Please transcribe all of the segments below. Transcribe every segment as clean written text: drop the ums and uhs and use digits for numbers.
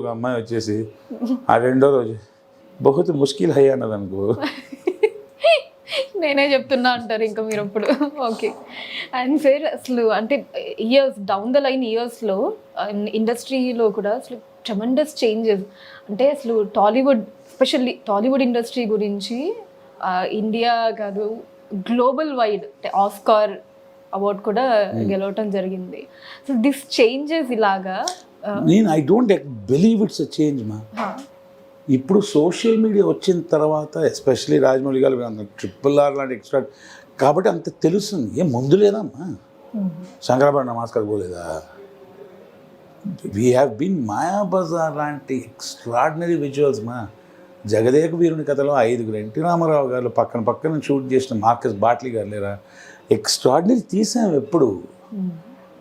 ఒక అమ్మాయి వచ్చేసి ఆ రెండో రోజు బహుత్ ముష్కిల్ హై అన్నది అనుకో, నేనే చెప్తున్నా అంటారు ఇంకా మీరు అప్పుడు. ఓకే. అండ్ సార్ అసలు అంటే ఇయర్స్ డౌన్ ద లైన్ ఇయర్స్లో ఇండస్ట్రీలో కూడా అసలు ట్రెమెండస్ చేంజెస్. అంటే అసలు టాలీవుడ్, ఎస్పెషల్లీ టాలీవుడ్ ఇండస్ట్రీ గురించి ఇండియా కాదు గ్లోబల్ వైడ్ ఆస్కార్ అవార్డ్ కూడా గెలవటం జరిగింది. సో దిస్ చేంజెస్ ఇలాగా నేను I don't believe it's a change మా. ఇప్పుడు సోషల్ మీడియా వచ్చిన తర్వాత ఎస్పెషలీ రాజమౌళి గారు RRR లాంటి ఎక్స్ట్రా కాబట్టి అంత తెలుస్తుంది. ఏం ముందు లేదమ్మా, శంకరాభరణ నమస్కారం పోలేదా, వీ హ్యావ్ బీన్ మాయాబజార్ లాంటి ఎక్స్ట్రాడినరీ విజువల్స్ మా. జగదేక వీరుని కథలో 5 ఎన్టీ రామారావు గారు పక్కన షూట్ చేసిన మార్కస్ బాట్లీ గారు లేరా, ఎక్స్ట్రాడినరీ తీసాం. ఎప్పుడు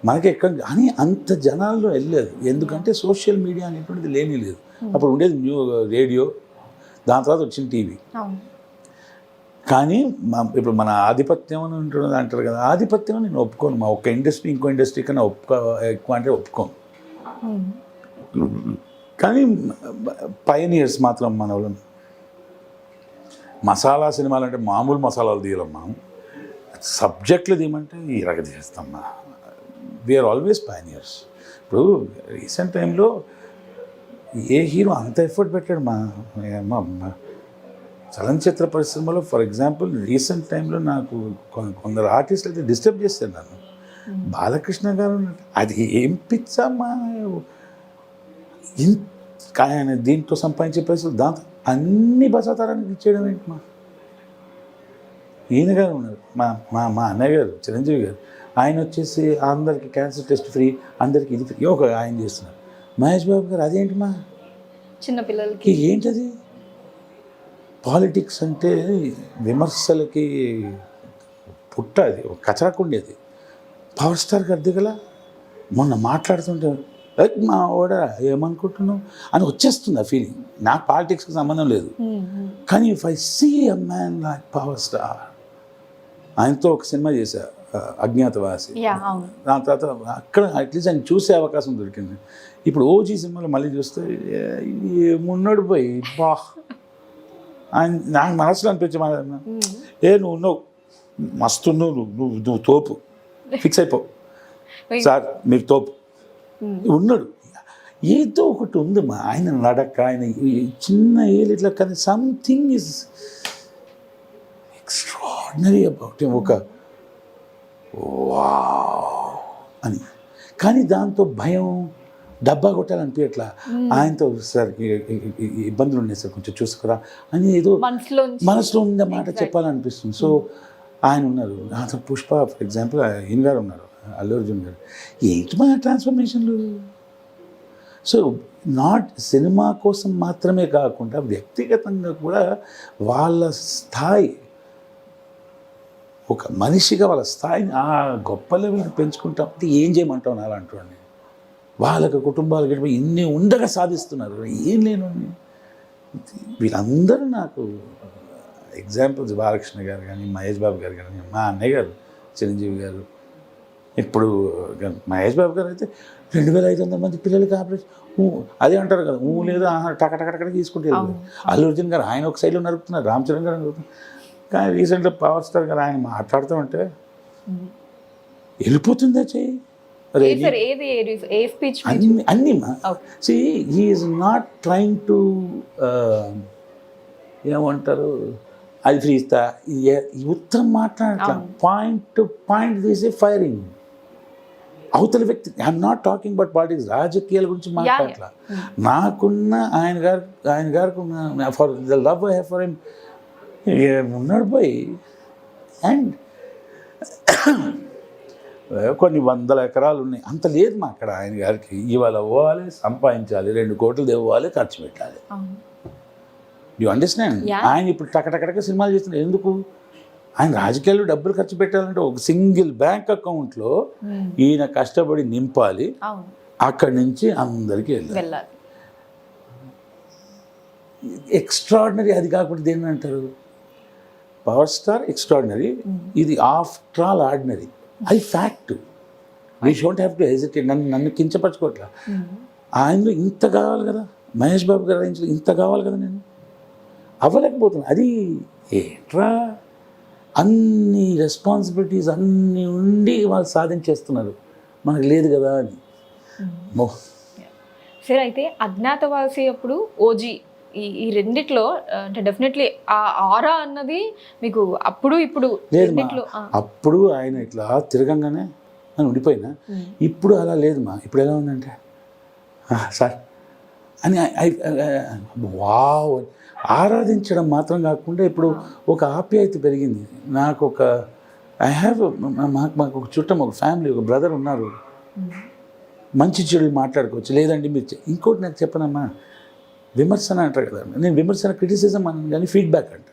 మనకి ఎక్కడ కానీ అంత జనాల్లో వెళ్ళలేదు, ఎందుకంటే సోషల్ మీడియా అనేటువంటిది లేని లేదు. అప్పుడు ఉండేది రేడియో, దాని తర్వాత వచ్చిన టీవీ. కానీ ఇప్పుడు మన ఆధిపత్యం అని ఉంటున్నది అంటారు కదా, ఆధిపత్యం నేను ఒప్పుకోను మా. ఒక్క ఇండస్ట్రీ ఇంకో ఇండస్ట్రీ కన్నా ఎక్కువ అంటే ఒప్పుకోను. కానీ పయనియర్స్ మాత్రం మన వాళ్ళు. మసాలా సినిమాలు అంటే మామూలు మసాలాలు తీయలేం మనం, సబ్జెక్టులు తీయమంటే ఇరగ తీస్తామ్మా. We are always pioneers. ఇప్పుడు రీసెంట్ టైంలో ఏ హీరో అంత ఎఫర్ట్ పెట్టాడు మా చలనచిత్ర పరిశ్రమలో. ఫర్ ఎగ్జాంపుల్ రీసెంట్ టైంలో నాకు కొందరు ఆర్టిస్టులు అయితే డిస్టర్బ్ చేస్తారు నన్ను. బాలకృష్ణ గారు అది ఏం పిచ్చమ్మా, ఆయన దీంట్లో సంపాదించే పైసలు దాంతో అన్ని బసాతారానికి ఇచ్చేయడం ఏంటి మా. ఈయన గారు ఉన్నారు మా అన్నయ్య గారు చిరంజీవి గారు, ఆయన వచ్చేసి అందరికి క్యాన్సర్ టెస్ట్ ఫ్రీ, అందరికి ఇది ఫ్రీ ఒక ఆయన చేస్తున్నారు. మహేష్ బాబు గారు అదేంటి మా చిన్నపిల్లలకి ఏంటది. పాలిటిక్స్ అంటే విమర్శలకి పుట్ట, అది కచరాకుండేది. పవర్ స్టార్ గారి దిగల మొన్న మాట్లాడుతుంటే మా ఓడ ఏమనుకుంటున్నావు అని వచ్చేస్తుంది ఆ ఫీలింగ్. నాకు పాలిటిక్స్కి సంబంధం లేదు, కానీ if I see a man like power star, ఆయనతో ఒక సినిమా చేశా అజ్ఞాతవాసి, దాని తర్వాత అక్కడ అట్లీస్ట్ ఆయన చూసే అవకాశం దొరికింది. ఇప్పుడు ఓజీ సినిమాలో మళ్ళీ చూస్తే మున్నడు పోయి బా ఆయన నాకు మనసులో అనిపించే నువ్వు ఉన్నావు మస్తు, నువ్వు తోపు, ఫిక్స్ అయిపో సార్ మీరు తోపు ఉన్నాడు. ఏదో ఒకటి ఉంది మా ఆయన నడక, ఆయన చిన్న ఏళ్ళు ఇట్లా, కానీ సంథింగ్ ఈజ్ ఎక్స్ట్రాడినరీ అబౌట్ ఒక వావ్ అని. కానీ దాంతో భయం, డబ్బా కొట్టాలనిపించట్లా. ఆయనతో సార్ ఇబ్బందులు ఉన్నాయి సార్ కొంచెం చూసుకురా అని ఏదో మనసులో ఉండే మాట చెప్పాలనిపిస్తుంది. సో ఆయన ఉన్నారు, నాతో పుష్ప ఫర్ ఎగ్జాంపుల్ ఈయన గారు ఉన్నారు, అల్లు అర్జున్ గారు. ఏంటి మన ట్రాన్స్ఫర్మేషన్లు. సో నాట్ సినిమా కోసం మాత్రమే కాకుండా వ్యక్తిగతంగా కూడా వాళ్ళ స్థాయి, ఒక మనిషిగా వాళ్ళ స్థాయిని ఆ గొప్ప లెవెల్కి పెంచుకుంటాం. ఏం చేయమంటావు నా అలాంటి వాళ్ళకి కుటుంబాలకి ఇన్ని ఉండగా సాధిస్తున్నారు. ఏం లేను వీళ్ళందరూ నాకు ఎగ్జాంపుల్స్. బాలకృష్ణ గారు కానీ, మహేష్ బాబు గారు కానీ, మా అన్నయ్య గారు చిరంజీవి గారు. ఇప్పుడు మహేష్ బాబు గారు అయితే 2500 మంది పిల్లలకి ఆపరేషన్ అదే అంటారు కదా, లేదా టకటకటక తీసుకుంటే. అల్లు అర్జున్ గారు ఆయన ఒక సైడ్లో నడుపుతున్నారు, రామ్ చరణ్ గారు నడుపుతున్నారు. కానీ రీసెంట్గా పవర్ స్టార్ గారు ఆయన మాట్లాడుతూ ఉంటే వెళ్ళిపోతుందా చెయ్యి అన్నీ మా. See he is not trying to ఏమంటారు అది ఫ్రీ ఇస్తా ఉత్తరం మాట్లాడట్లా, పాయింట్ టు పాయింట్ తీసే ఫైరింగ్ అవతల వ్యక్తి. I'm not talking but politics, రాజకీయాల గురించి మాట్లాడట్లా. నాకున్న ఆయన గారికి ఉన్న for the love I have for him ఉన్నాడు పోయి. అండ్ కొన్ని 100 ఎకరాలు ఉన్నాయి, అంత లేదు మా అక్కడ ఆయన గారికి. ఇవాళ పోవాలి, సంపాదించాలి, 2 కోట్లు తెవ్వాలి, ఖర్చు పెట్టాలి. You understand. ఆయన ఇప్పుడు టకటకటక సినిమాలు చేస్తున్నారు. ఎందుకు? ఆయన రాజకీయాల్లో డబ్బులు ఖర్చు పెట్టాలంటే ఒక సింగిల్ బ్యాంక్ అకౌంట్లో ఈయన కష్టపడి నింపాలి, అక్కడి నుంచి అందరికీ వెళ్ళాలి. ఎక్స్ట్రాడినరీ. అది కాకుండా దేని అంటారు? పవర్ స్టార్ ఎక్స్ట్రాడినరీ, ఇది ఆఫ్టర్ ఆల్ ఆర్డినరీ. అది fact. We shouldn't have to hesitate. నన్ను కించపరచుకోవట్లా. ఆయనలో ఇంత కావాలి కదా, మహేష్ బాబు గారి రేంజ్లో ఇంత కావాలి కదా, నేను అవ్వలేకపోతున్నాను. అది ఏంట్రా, అన్ని రెస్పాన్సిబిలిటీస్ అన్నీ ఉండి వాళ్ళు సాధించేస్తున్నారు, మనకు లేదు కదా అని. సరే, అయితే అజ్ఞాతవాసి అప్పుడు ఓజీ ఈ రెండిట్లో అంటే డెఫినెట్లీ ఆ ఆరా అన్నది మీకు అప్పుడు ఇప్పుడు లేదు మా, అప్పుడు ఆయన ఇట్లా తిరగంగానే అని ఉండిపోయినా, ఇప్పుడు అలా లేదు మా. ఇప్పుడు ఎలా ఉందంటే సార్ అని వావ్ ఆరాధించడం మాత్రం కాకుండా ఇప్పుడు ఒక ఆప్యాయత పెరిగింది. నాకు ఒక మాకు ఒక చుట్టం, ఒక ఫ్యామిలీ, ఒక బ్రదర్ ఉన్నారు. మంచి చెడులు మాట్లాడుకోవచ్చు. లేదండి మీరు ఇంకోటి నాకు చెప్పనమ్మా, విమర్శన అంటారు కదా, నేను విమర్శన క్రిటిసిజం అన్నాను కానీ ఫీడ్బ్యాక్ అంట.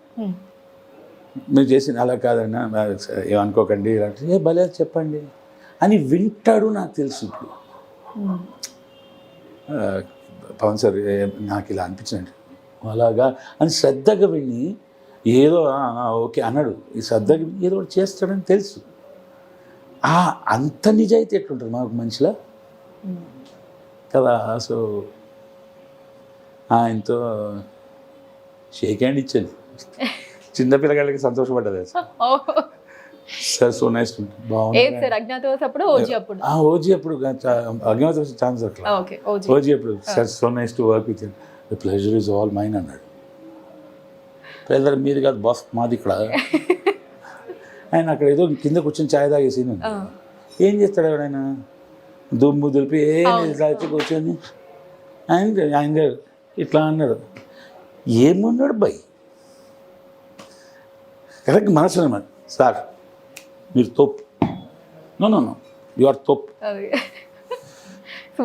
మీరు చేసింది అలా కాదన్నా, ఏమనుకోకండి ఇలాంటి భలే చెప్పండి అని వింటాడు. నాకు తెలుసు ఇప్పుడు పవన్ సార్ నాకు ఇలా అనిపించింది అలాగా అని శ్రద్ధగా విని ఏదో ఓకే అన్నాడు. ఈ శ్రద్ధగా ఏదో ఒకటి చేస్తాడని తెలుసు. అంత నిజాయితీ ఎట్లుంటుంది మాకు మనిషిలో కదా. సో ఆయనతో షేక్ హ్యాండ్ ఇచ్చాను. చిన్నపిల్లగాళ్ళకి సంతోషపడ్డది సార్. సో నైస్, బాగుంది. ఓజీ అప్పుడు అజ్ఞాతవాసి ఛాన్స్ అట్లా. ఓజీ అప్పుడు sir so nice to work with, the pleasure is all mine అన్నాడు. ప్లెజర్ మీది కాదు బాస్, మాది ఇక్కడ. ఆయన అక్కడ ఏదో కింద కూర్చొని ఛాయ్ తాగేసి ఏం చేస్తాడు ఎవడైనా, దుమ్ము దులిపి తాగి కూర్చొని ఆయన గారు ఇట్లా అన్నాడు. ఏమన్నాడు బై కరెక్ట్ మనసు అన్నమాట. సార్ మీరు తోపు, no no no you are తోపు.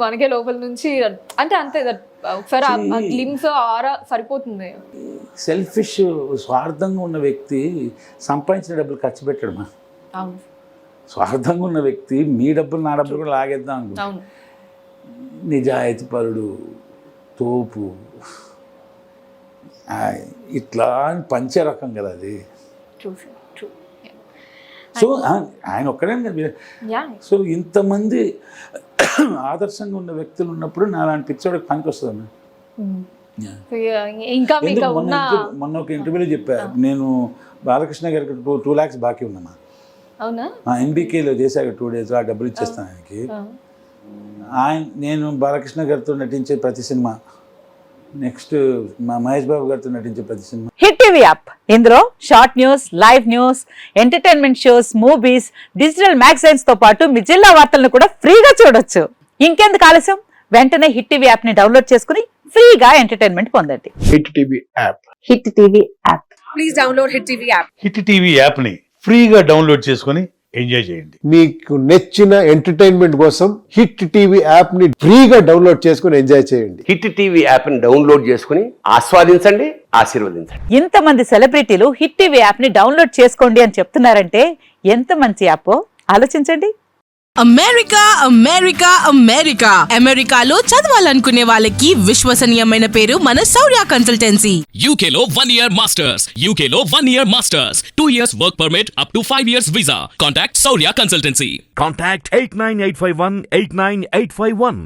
మనకే లోపల నుంచి అంటే అంతే, ఒకసారి గ్లిమ్స్ ఆరా సరిపోతుంది. సెల్ఫిష్, స్వార్థంగా ఉన్న వ్యక్తి సంపాదించిన డబ్బులు ఖర్చు పెట్టడమా. స్వార్థంగా ఉన్న వ్యక్తి మీ డబ్బులు నా డబ్బులు కూడా లాగేద్దాం అనుకుంటా. నిజాయితీ పరుడు, తోపు, ఇట్లా పంచే రకం కదా అది. సో ఆయన ఒక్కడే. సో ఇంతమంది ఆదర్శంగా ఉన్న వ్యక్తులు ఉన్నప్పుడు నా లాంటి పిచ్చోడికి పనికి వస్తుంది. మొన్న ఒక ఇంటర్వ్యూలో చెప్పా, నేను బాలకృష్ణ గారికి 2 lakhs బాకీ ఉన్నామా. ఎన్బికేలో చేశాక 2 days ఆ డబ్బులు ఇచ్చేస్తాను ఆయనకి. నేను బాలకృష్ణ గారితో నటించే ప్రతి సినిమా, నెక్స్ట్ మా మహేష్ బాబు గారితో నటించే ప్రతి సినిమా. హిట్ టీవీ యాప్, ఇందులో short news, live news, entertainment shows, movies, digital magazines తో పాటు మీ జిల్లా వార్తలను కూడా ఫ్రీగా చూడొచ్చు. ఇంకెందుకు ఆలస్యం, వెంటనే హిట్ టీవీ యాప్ ని డౌన్లోడ్ చేసుకుని ఫ్రీగా ఎంటర్టైన్మెంట్ పొందండి. Hit TV app, hit TV app, please download hit TV app. Hit TV app ని ఫ్రీగా డౌన్లోడ్ చేసుకుని ఎంజాయ్ చేయండి. మీకు నచ్చిన ఎంటర్టైన్మెంట్ కోసం హిట్ టీవీ యాప్ ని ఫ్రీగా డౌన్లోడ్ చేసుకుని ఎంజాయ్ చేయండి. హిట్ టీవీ యాప్ ని డౌన్లోడ్ చేసుకుని ఆస్వాదించండి, ఆశీర్వదించండి. ఇంతమంది సెలబ్రిటీలు హిట్ టీవీ యాప్ ని డౌన్లోడ్ చేసుకోండి అని చెప్తున్నారంటే ఎంత మంచి యాప్ ఆలోచించండి. అమెరికా అమెరికా అమెరికా అమెరికాలో చదవాలనుకునే వాళ్ళకి విశ్వసనీయమైన పేరు మన శౌర్య కన్సల్టెన్సీ. UK లో 1 year masters, UK లో 1 year masters, 2 years work permit up to 5 years visa. Contact Saurya Consultancy. Contact 89851 89851.